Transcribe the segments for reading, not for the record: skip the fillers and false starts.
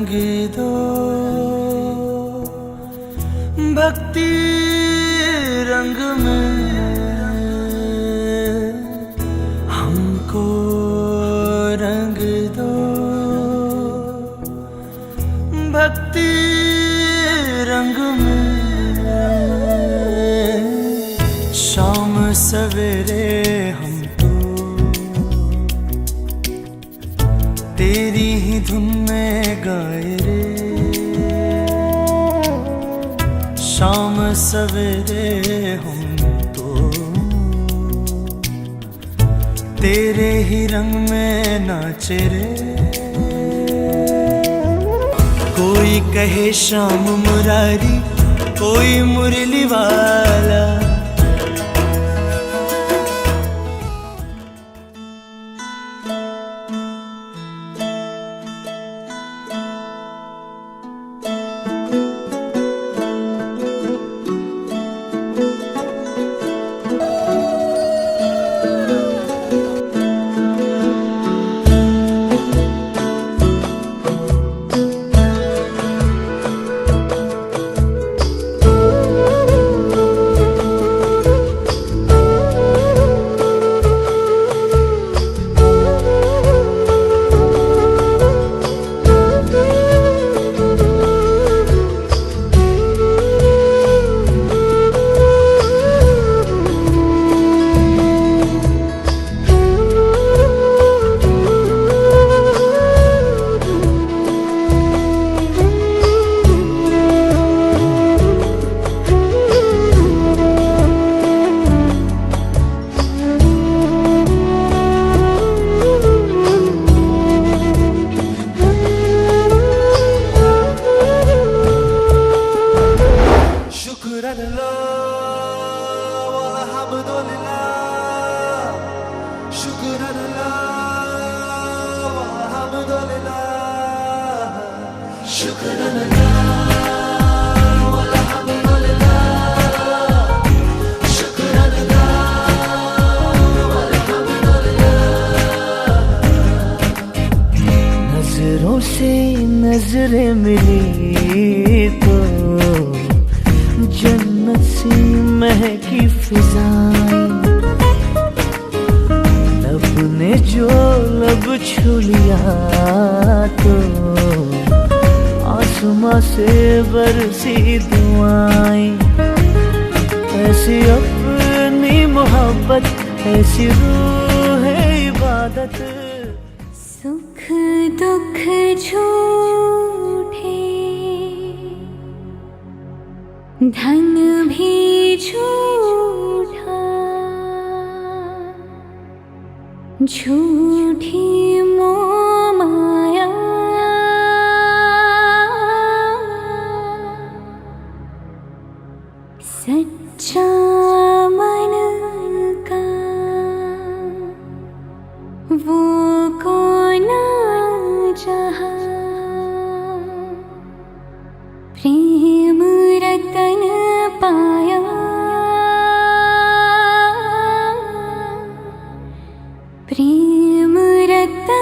रंग दो भक्ति रंग में हमको रंग दो भक्ति रंग में। शाम सवेरे हम तो तेरी ही धुन में गाए रे। शाम सवेरे हम तो तेरे ही रंग में नाचे रे। कोई कहे श्याम मुरारी कोई मुरली वाला, नजरों से नजरें मिली तो जन्नत सी महकी फिजाएं। लब ने जो लब छू लिया तो आसमां से बरसी दुआएं। ऐसी अपनी मोहब्बत ऐसी रूह है इबादत। सुख दुख झूठे धन भी झूठा, झूठी मोह माया सच्चा मन का वो कौन जहाँ। प्रेम रतन पाया प्रेम रतन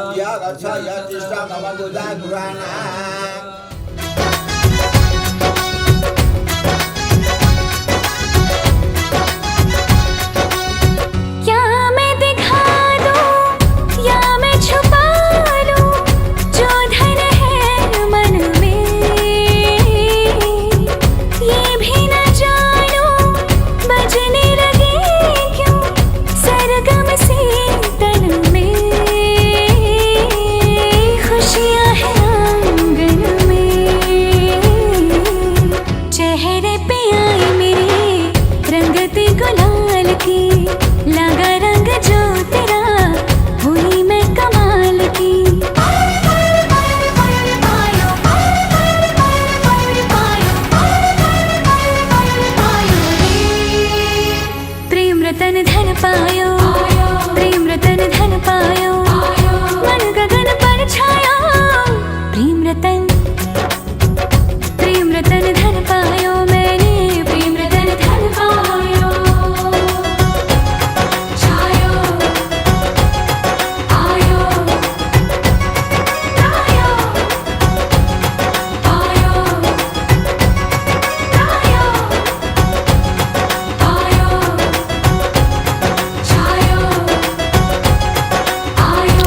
क्या मैं दिखा दूं या मैं छुपा लूं जो धन है मन में, ये भी न जानूं बजने लगे क्यों सरगम से तन में। खुशियां हैं आंगन में, चेहरे पे आई मेरे रंगते गुलाल की, लगा रंग जो तेरा हुई मैं कमाल की। प्रेम रतन धन पायो, प्रेम रतन धन पायो, मन गगन पर छायो। प्रेम रतन धन पायो मैंने, प्रेम रतन धन पायो। छायो आयो आयो आयो आयो आयो छायो आयो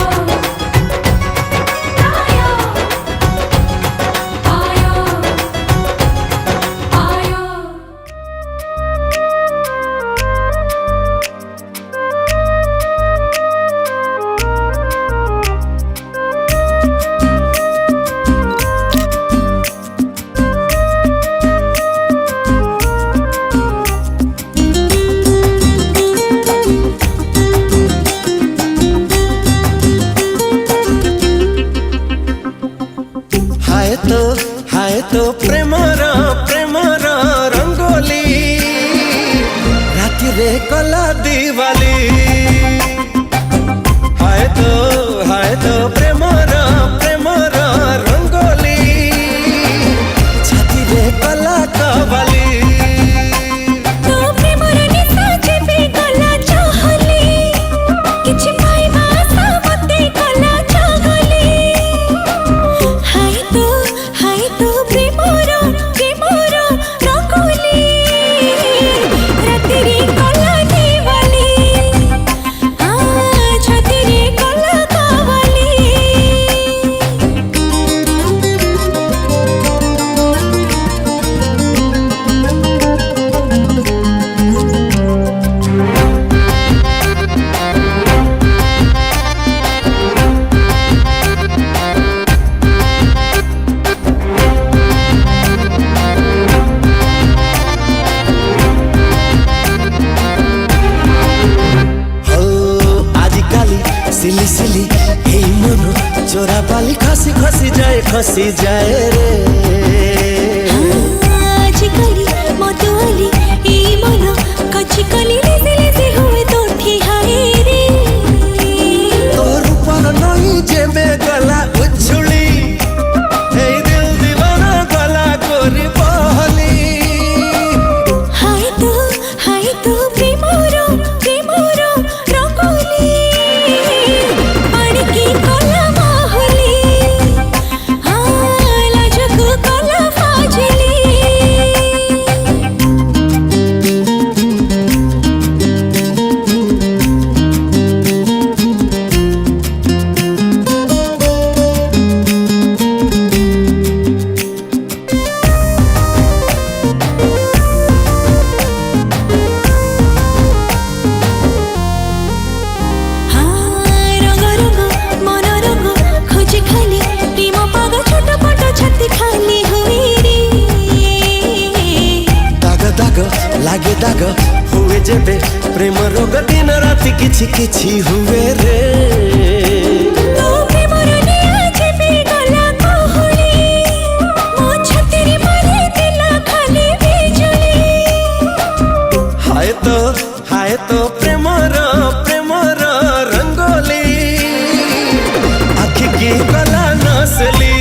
आयो आयो। हाय तो प्रेमर प्रेमर रंगोली राति रे कला दिवाली। हाय तो प्रेमर प्रेमर रंगोली छाती रे कला कवाली। तो प्रेमर निशा जेबे कला चाहली, किछि पाइबा सामते कला चाहली। हाय तो प्रेमर प्रेमर रंगोली राति रे कला दिवाली, छाती रे कला कवाली। सिली सिली এই মন চোরা পালি খসি যায় রে। आजकली मतवाली ई मन कच्ची कली लेसे लेसे हुए तो ठिहाए रे। তোর উপর নই যে মে গলা উছুলি এই দিল দিবানা গলা করি বহলি। हाय तो प्रेमर प्रेमर रंगोली पानी की कला माहुली, लाजको कला फाजिली। रंग रंग मन रंग खोजे खाली प्रेम पाग छोट पट छाती खाली हुई रे। दाग दाग लागे दाग हुए जेबे प्रेम रोग दिन राति किछि किछि हुए रे। तो प्रेमर निया जेबे गला कहली, मो छाती रे मारे दिला खाली बिजुली। हाय तो प्रेमर प्रेमर रंगोली आखि की कला नसली।